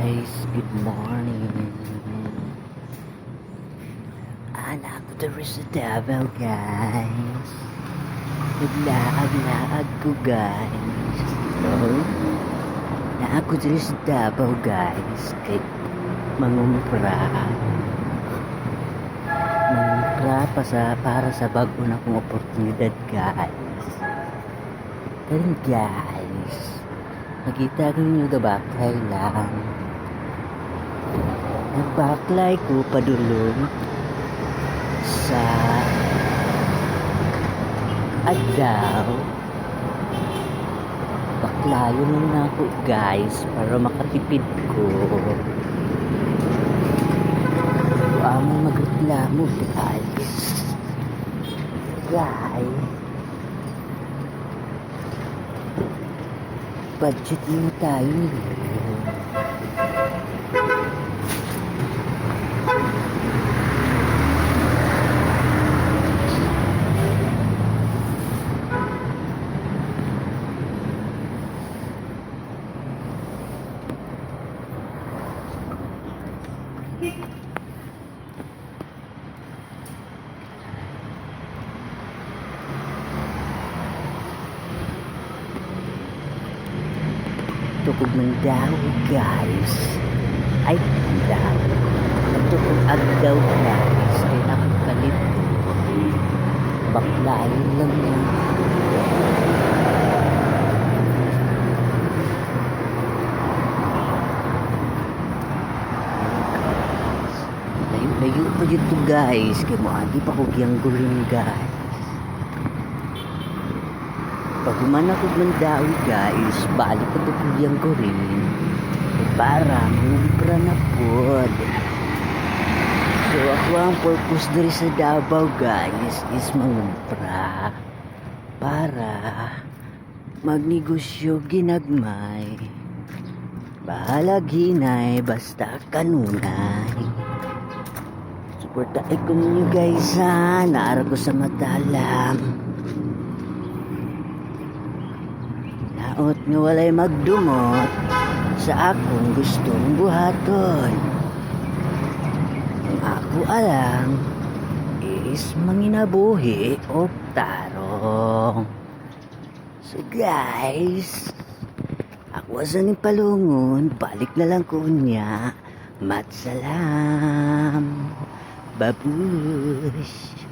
guys, good morning. Anak ko diri sa Davao guys. Naglaag-laag ko guys. So, na ako diri sa Davao guys. Kay mangumpra para sa bago na kong oportunidad guys. Karin guys, nakita ko ninyo baklay lang. Nagbaklay ko padulong sa adlaw. Baklayo lang na ako guys para makatipid ko. Among magreklamo guys. Budget muna tayo. Tukog Mandaw guys. Ay Mandaw. Tukog Agdaw guys. Ay nakakalit. Baklayin lang yan. Layo pa dito guys. Kaya maadi pa ko giyang gurin guys. Pag umana ko Mandaw guys, balik ko ito kuyang ko rin para mangumpra na po. So ako ang purpose diri sa Davao guys is mangumpra para magnegosyo ginagmay. Bahala ginay basta kanunay. Suportahin ko ninyo guys ha, naara ko sa matalam. Naot nga walay magdumot sa akong gustong buhaton. Ang ako alam is manginabuhi o tarong. So guys, ako sa ning palungon, balik na lang ko niya. Matsalam, babush.